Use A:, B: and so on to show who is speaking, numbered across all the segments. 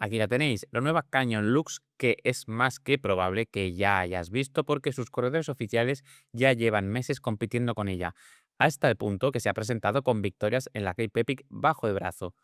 A: Aquí la tenéis, la nueva Canyon Lux, que es más que probable que ya hayas visto porque sus corredores oficiales ya llevan meses compitiendo con ella, hasta el punto que se ha presentado con victorias en la Cape Epic bajo el brazo.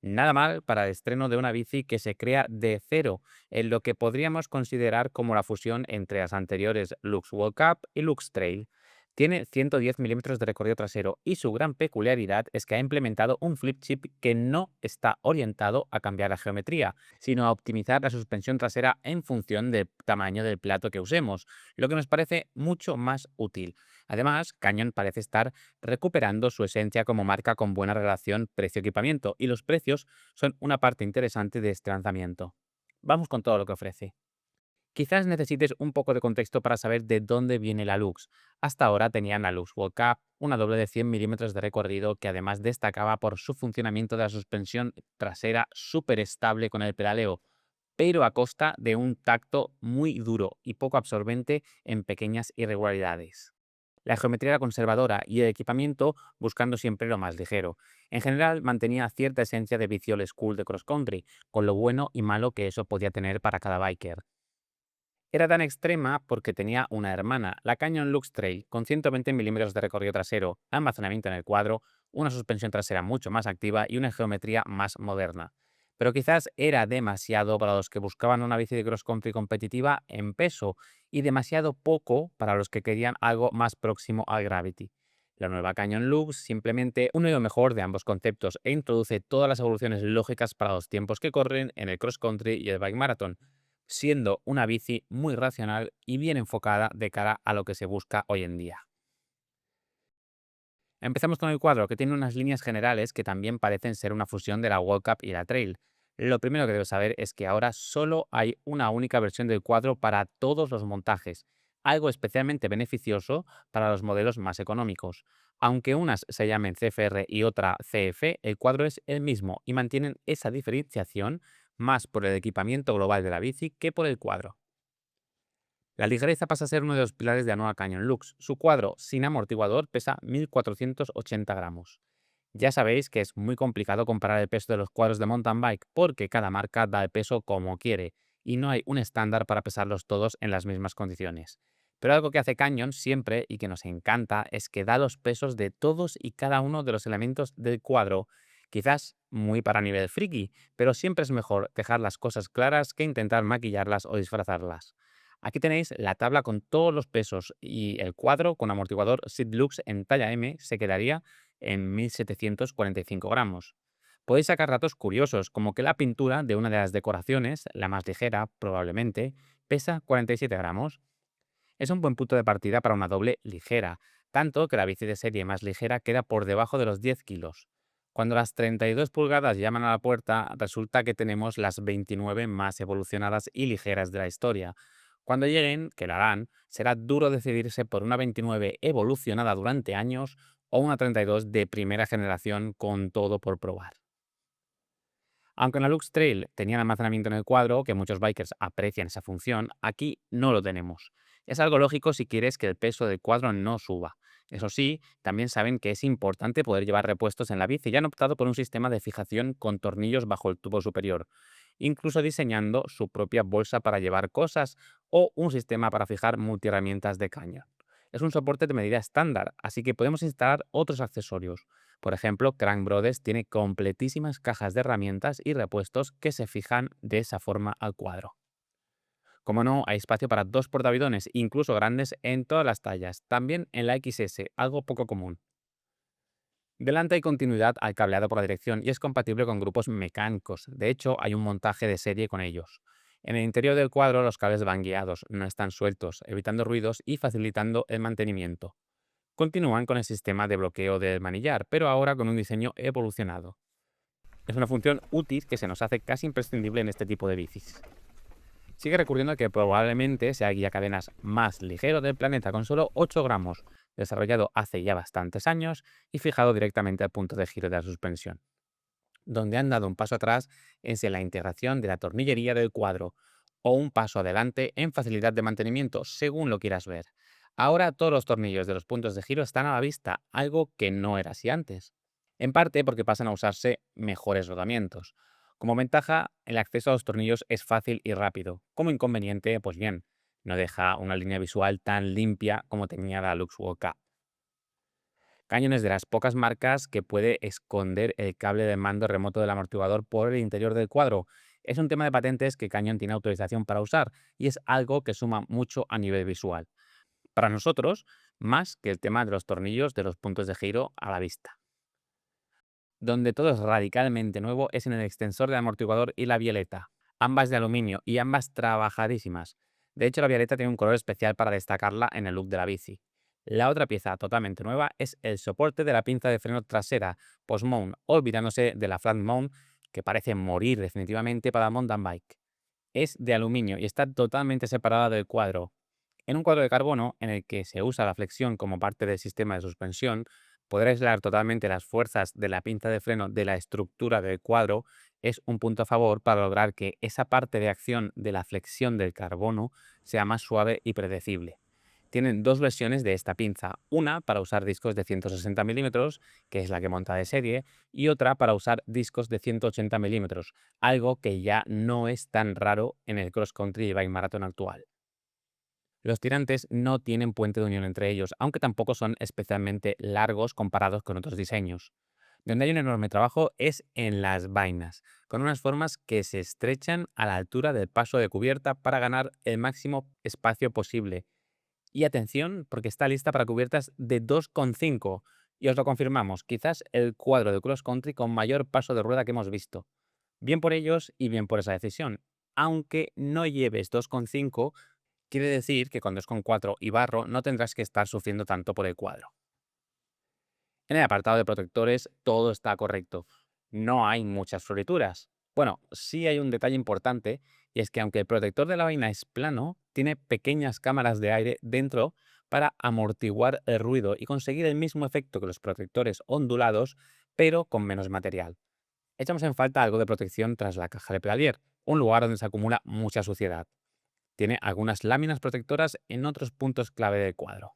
A: Nada mal para el estreno de una bici que se crea de cero, en lo que podríamos considerar como la fusión entre las anteriores Lux World Cup y Lux Trail. Tiene 110 milímetros de recorrido trasero y su gran peculiaridad es que ha implementado un flip chip que no está orientado a cambiar la geometría, sino a optimizar la suspensión trasera en función del tamaño del plato que usemos, lo que nos parece mucho más útil. Además, Canyon parece estar recuperando su esencia como marca con buena relación precio-equipamiento, y los precios son una parte interesante de este lanzamiento. Vamos con todo lo que ofrece. Quizás necesites un poco de contexto para saber de dónde viene la Lux. Hasta ahora tenían la Lux World Cup, una doble de 100 milímetros de recorrido que además destacaba por su funcionamiento de la suspensión trasera súper estable con el pedaleo, pero a costa de un tacto muy duro y poco absorbente en pequeñas irregularidades. La geometría era conservadora y el equipamiento buscando siempre lo más ligero. En general mantenía cierta esencia de bici old school de cross country, con lo bueno y malo que eso podía tener para cada biker. Era tan extrema porque tenía una hermana, la Canyon Lux Trail, con 120 milímetros de recorrido trasero, almacenamiento en el cuadro, una suspensión trasera mucho más activa y una geometría más moderna. Pero quizás era demasiado para los que buscaban una bici de cross country competitiva en peso y demasiado poco para los que querían algo más próximo al Gravity. La nueva Canyon Lux simplemente une lo mejor de ambos conceptos e introduce todas las evoluciones lógicas para los tiempos que corren en el cross country y el bike marathon, siendo una bici muy racional y bien enfocada de cara a lo que se busca hoy en día. Empezamos con el cuadro, que tiene unas líneas generales que también parecen ser una fusión de la World Cup y la Trail. Lo primero que debes saber es que ahora solo hay una única versión del cuadro para todos los montajes, algo especialmente beneficioso para los modelos más económicos. Aunque unas se llamen CFR y otra CF, el cuadro es el mismo y mantienen esa diferenciación más por el equipamiento global de la bici que por el cuadro. La ligereza pasa a ser uno de los pilares de la nueva Canyon Lux. Su cuadro sin amortiguador pesa 1.480 gramos. Ya sabéis que es muy complicado comparar el peso de los cuadros de mountain bike porque cada marca da el peso como quiere y no hay un estándar para pesarlos todos en las mismas condiciones. Pero algo que hace Canyon siempre y que nos encanta es que da los pesos de todos y cada uno de los elementos del cuadro. Quizás muy para nivel friki, pero siempre es mejor dejar las cosas claras que intentar maquillarlas o disfrazarlas. Aquí tenéis la tabla con todos los pesos y el cuadro con amortiguador Sidlux en talla M se quedaría en 1.745 gramos. Podéis sacar datos curiosos, como que la pintura de una de las decoraciones, la más ligera probablemente, pesa 47 gramos. Es un buen punto de partida para una doble ligera, tanto que la bici de serie más ligera queda por debajo de los 10 kilos. Cuando las 32 pulgadas llaman a la puerta, resulta que tenemos las 29 más evolucionadas y ligeras de la historia. Cuando lleguen, que lo harán, será duro decidirse por una 29 evolucionada durante años o una 32 de primera generación con todo por probar. Aunque en la Lux Trail tenían almacenamiento en el cuadro, que muchos bikers aprecian esa función, aquí no lo tenemos. Es algo lógico si quieres que el peso del cuadro no suba. Eso sí, también saben que es importante poder llevar repuestos en la bici y han optado por un sistema de fijación con tornillos bajo el tubo superior, incluso diseñando su propia bolsa para llevar cosas o un sistema para fijar multiherramientas de caña. Es un soporte de medida estándar, así que podemos instalar otros accesorios. Por ejemplo, Crank Brothers tiene completísimas cajas de herramientas y repuestos que se fijan de esa forma al cuadro. Como no, hay espacio para dos portabidones, incluso grandes, en todas las tallas, también en la XS, algo poco común. Delante hay continuidad al cableado por la dirección y es compatible con grupos mecánicos. De hecho, hay un montaje de serie con ellos. En el interior del cuadro los cables van guiados, no están sueltos, evitando ruidos y facilitando el mantenimiento. Continúan con el sistema de bloqueo del manillar, pero ahora con un diseño evolucionado. Es una función útil que se nos hace casi imprescindible en este tipo de bicis. Sigue recurriendo al que probablemente sea el guiacadenas más ligero del planeta, con solo 8 gramos, desarrollado hace ya bastantes años y fijado directamente al punto de giro de la suspensión. Donde han dado un paso atrás es en la integración de la tornillería del cuadro, o un paso adelante en facilidad de mantenimiento, según lo quieras ver. Ahora todos los tornillos de los puntos de giro están a la vista, algo que no era así antes. En parte porque pasan a usarse mejores rodamientos. Como ventaja, el acceso a los tornillos es fácil y rápido. Como inconveniente, pues bien, no deja una línea visual tan limpia como tenía la Lux World Cup. Canyon es de las pocas marcas que puede esconder el cable de mando remoto del amortiguador por el interior del cuadro. Es un tema de patentes que Canyon tiene autorización para usar y es algo que suma mucho a nivel visual. Para nosotros, más que el tema de los tornillos de los puntos de giro a la vista. Donde todo es radicalmente nuevo es en el extensor del amortiguador y la bieleta, ambas de aluminio y ambas trabajadísimas. De hecho, la bieleta tiene un color especial para destacarla en el look de la bici. La otra pieza totalmente nueva es el soporte de la pinza de freno trasera post-mount, olvidándose de la flat mount que parece morir definitivamente para mountain bike. Es de aluminio y está totalmente separada del cuadro. En un cuadro de carbono, en el que se usa la flexión como parte del sistema de suspensión, poder aislar totalmente las fuerzas de la pinza de freno de la estructura del cuadro es un punto a favor para lograr que esa parte de acción de la flexión del carbono sea más suave y predecible. Tienen dos versiones de esta pinza, una para usar discos de 160 milímetros, que es la que monta de serie, y otra para usar discos de 180 milímetros, algo que ya no es tan raro en el cross country y bike marathon actual. Los tirantes no tienen puente de unión entre ellos, aunque tampoco son especialmente largos comparados con otros diseños. Donde hay un enorme trabajo es en las vainas, con unas formas que se estrechan a la altura del paso de cubierta para ganar el máximo espacio posible. Y atención, porque está lista para cubiertas de 2,5. Y os lo confirmamos, quizás el cuadro de cross country con mayor paso de rueda que hemos visto. Bien por ellos y bien por esa decisión. Aunque no lleves 2,5, quiere decir que con 2,4 y barro no tendrás que estar sufriendo tanto por el cuadro. En el apartado de protectores todo está correcto. No hay muchas florituras. Bueno, sí hay un detalle importante y es que aunque el protector de la vaina es plano, tiene pequeñas cámaras de aire dentro para amortiguar el ruido y conseguir el mismo efecto que los protectores ondulados, pero con menos material. Echamos en falta algo de protección tras la caja de pedalier, un lugar donde se acumula mucha suciedad. Tiene algunas láminas protectoras en otros puntos clave del cuadro.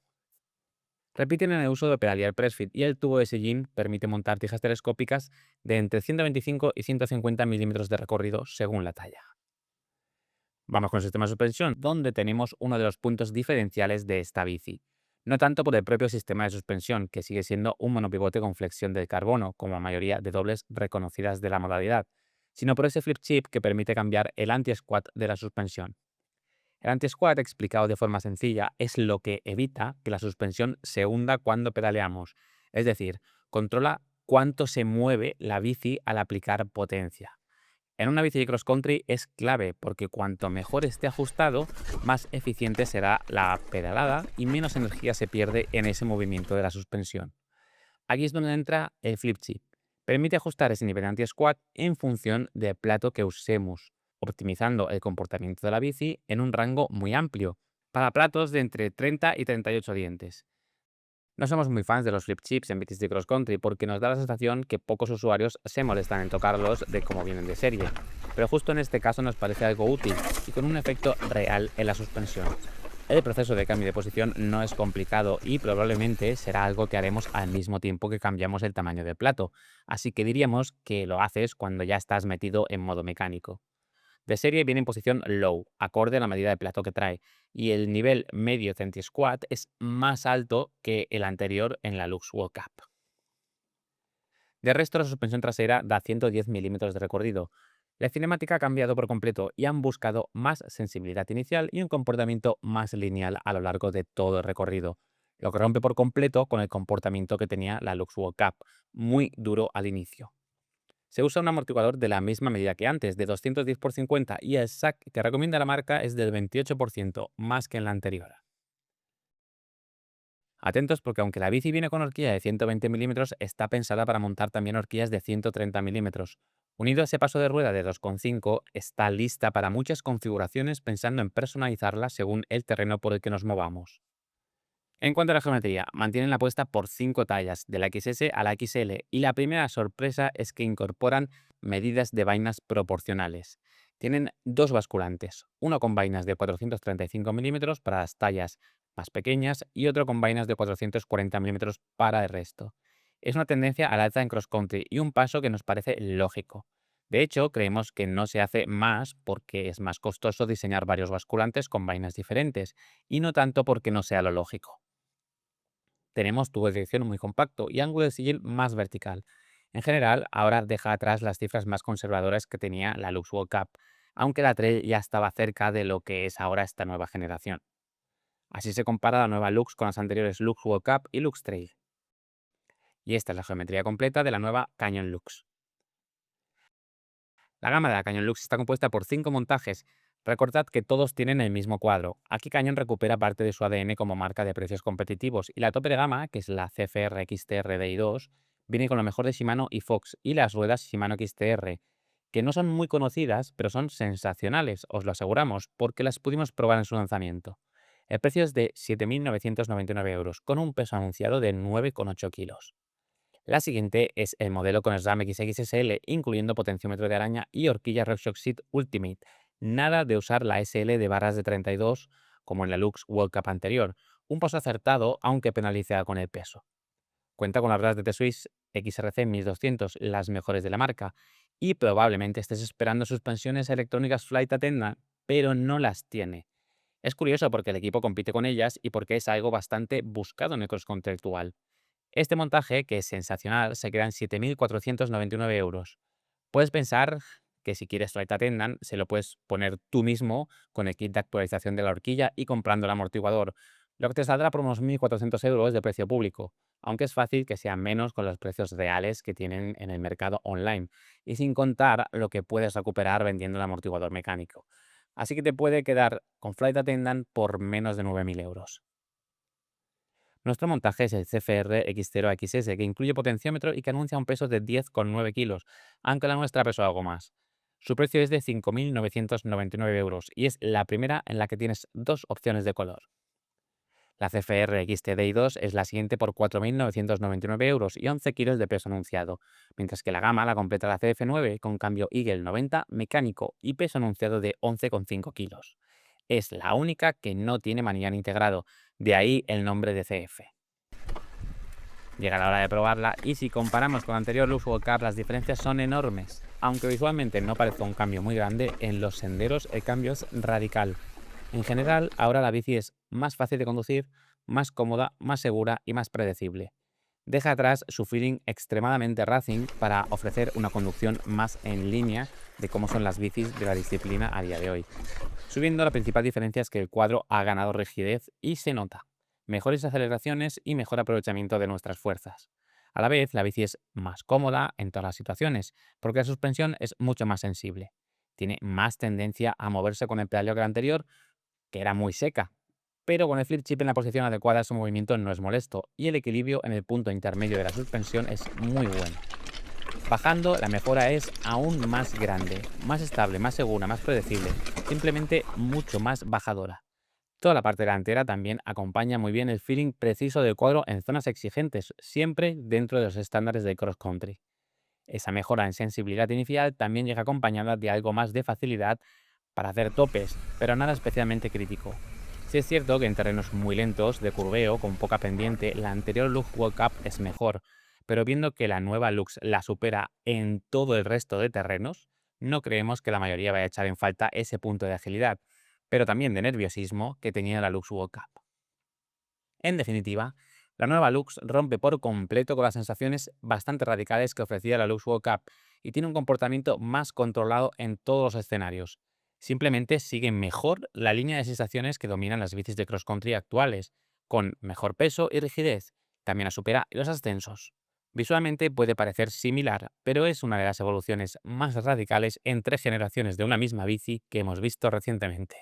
A: Repiten en el uso de pedalier pressfit y el tubo de sillín permite montar tijas telescópicas de entre 125 y 150 milímetros de recorrido según la talla. Vamos con el sistema de suspensión, donde tenemos uno de los puntos diferenciales de esta bici. No tanto por el propio sistema de suspensión, que sigue siendo un monopivote con flexión del carbono, como la mayoría de dobles reconocidas de la modalidad, sino por ese flip chip que permite cambiar el anti-squat de la suspensión. El anti-squat, explicado de forma sencilla, es lo que evita que la suspensión se hunda cuando pedaleamos. Es decir, controla cuánto se mueve la bici al aplicar potencia. En una bici de cross country es clave porque cuanto mejor esté ajustado, más eficiente será la pedalada y menos energía se pierde en ese movimiento de la suspensión. Aquí es donde entra el flip chip. Permite ajustar ese nivel de anti-squat en función del plato que usemos, optimizando el comportamiento de la bici en un rango muy amplio, para platos de entre 30 y 38 dientes. No somos muy fans de los flip chips en bicis de cross country porque nos da la sensación que pocos usuarios se molestan en tocarlos de cómo vienen de serie, pero justo en este caso nos parece algo útil y con un efecto real en la suspensión. El proceso de cambio de posición no es complicado y probablemente será algo que haremos al mismo tiempo que cambiamos el tamaño del plato, así que diríamos que lo haces cuando ya estás metido en modo mecánico. De serie viene en posición low, acorde a la medida de plato que trae, y el nivel medio de anti-squat es más alto que el anterior en la Lux World Cup. De resto, la suspensión trasera da 110 milímetros de recorrido. La cinemática ha cambiado por completo y han buscado más sensibilidad inicial y un comportamiento más lineal a lo largo de todo el recorrido, lo que rompe por completo con el comportamiento que tenía la Lux World Cup, muy duro al inicio. Se usa un amortiguador de la misma medida que antes, de 210 por 50, y el SAC que recomienda la marca es del 28%, más que en la anterior. Atentos porque aunque la bici viene con horquilla de 120 milímetros, está pensada para montar también horquillas de 130 milímetros. Unido a ese paso de rueda de 2,5, está lista para muchas configuraciones pensando en personalizarla según el terreno por el que nos movamos. En cuanto a la geometría, mantienen la apuesta por 5 tallas, de la XS a la XL, y la primera sorpresa es que incorporan medidas de vainas proporcionales. Tienen dos basculantes, uno con vainas de 435 milímetros para las tallas más pequeñas y otro con vainas de 440 milímetros para el resto. Es una tendencia al alza en cross country y un paso que nos parece lógico. De hecho, creemos que no se hace más porque es más costoso diseñar varios basculantes con vainas diferentes, y no tanto porque no sea lo lógico. Tenemos tubo de dirección muy compacto y ángulo de sigil más vertical. En general, ahora deja atrás las cifras más conservadoras que tenía la Lux World Cup, aunque la Trail ya estaba cerca de lo que es ahora esta nueva generación. Así se compara la nueva Lux con las anteriores Lux World Cup y Lux Trail. Y esta es la geometría completa de la nueva Canyon Lux. La gama de la Canyon Lux está compuesta por 5 montajes. Recordad que todos tienen el mismo cuadro. Aquí Canyon recupera parte de su ADN como marca de precios competitivos, y la tope de gama, que es la CFR XTR Di2, viene con lo mejor de Shimano y Fox y las ruedas Shimano XTR, que no son muy conocidas, pero son sensacionales, os lo aseguramos, porque las pudimos probar en su lanzamiento. El precio es de 7.999 euros, con un peso anunciado de 9,8 kilos. La siguiente es el modelo con SRAM XXSL, incluyendo potenciómetro de araña y horquilla RockShox Seat Ultimate. Nada de usar la SL de barras de 32 como en la Lux World Cup anterior. Un paso acertado, aunque penaliza con el peso. Cuenta con las ruedas de T-Swiss XRC 1200, las mejores de la marca, y probablemente estés esperando suspensiones electrónicas Flight Attendant, pero no las tiene. Es curioso porque el equipo compite con ellas y porque es algo bastante buscado en el cross country actual. Este montaje, que es sensacional, se queda en 7.499 euros. Puedes pensar que si quieres Flight Attendant, se lo puedes poner tú mismo con el kit de actualización de la horquilla y comprando el amortiguador, lo que te saldrá por unos 1.400 euros de precio público, aunque es fácil que sea menos con los precios reales que tienen en el mercado online, y sin contar lo que puedes recuperar vendiendo el amortiguador mecánico. Así que te puede quedar con Flight Attendant por menos de 9.000 euros. Nuestro montaje es el CFR X0XS, que incluye potenciómetro y que anuncia un peso de 10,9 kilos, aunque la nuestra pesó algo más. Su precio es de 5.999 euros y es la primera en la que tienes dos opciones de color. La CFR XTDI2 es la siguiente por 4.999 euros y 11 kilos de peso anunciado, mientras que la gama la completa la CF9 con cambio Eagle 90 mecánico y peso anunciado de 11,5 kilos. Es la única que no tiene manillar integrado, de ahí el nombre de CF. Llega la hora de probarla y si comparamos con la anterior Lux World Cup las diferencias son enormes. Aunque visualmente no parezca un cambio muy grande, en los senderos el cambio es radical. En general, ahora la bici es más fácil de conducir, más cómoda, más segura y más predecible. Deja atrás su feeling extremadamente racing para ofrecer una conducción más en línea de cómo son las bicis de la disciplina a día de hoy. Subiendo, la principal diferencia es que el cuadro ha ganado rigidez y se nota. Mejores aceleraciones y mejor aprovechamiento de nuestras fuerzas. A la vez, la bici es más cómoda en todas las situaciones, porque la suspensión es mucho más sensible. Tiene más tendencia a moverse con el pedaleo que la anterior, que era muy seca. Pero con el flip chip en la posición adecuada su movimiento no es molesto y el equilibrio en el punto intermedio de la suspensión es muy bueno. Bajando, la mejora es aún más grande, más estable, más segura, más predecible, simplemente mucho más bajadora. Toda la parte delantera también acompaña muy bien el feeling preciso del cuadro en zonas exigentes, siempre dentro de los estándares del cross country. Esa mejora en sensibilidad inicial también llega acompañada de algo más de facilidad para hacer topes, pero nada especialmente crítico. Sí es cierto que en terrenos muy lentos, de curveo, con poca pendiente, la anterior Lux World Cup es mejor, pero viendo que la nueva Lux la supera en todo el resto de terrenos, no creemos que la mayoría vaya a echar en falta ese punto de agilidad, pero también de nerviosismo que tenía la Lux World Cup. En definitiva, la nueva Lux rompe por completo con las sensaciones bastante radicales que ofrecía la Lux World Cup y tiene un comportamiento más controlado en todos los escenarios. Simplemente sigue mejor la línea de sensaciones que dominan las bicis de cross country actuales, con mejor peso y rigidez. También la supera los ascensos. Visualmente puede parecer similar, pero es una de las evoluciones más radicales entre generaciones de una misma bici que hemos visto recientemente.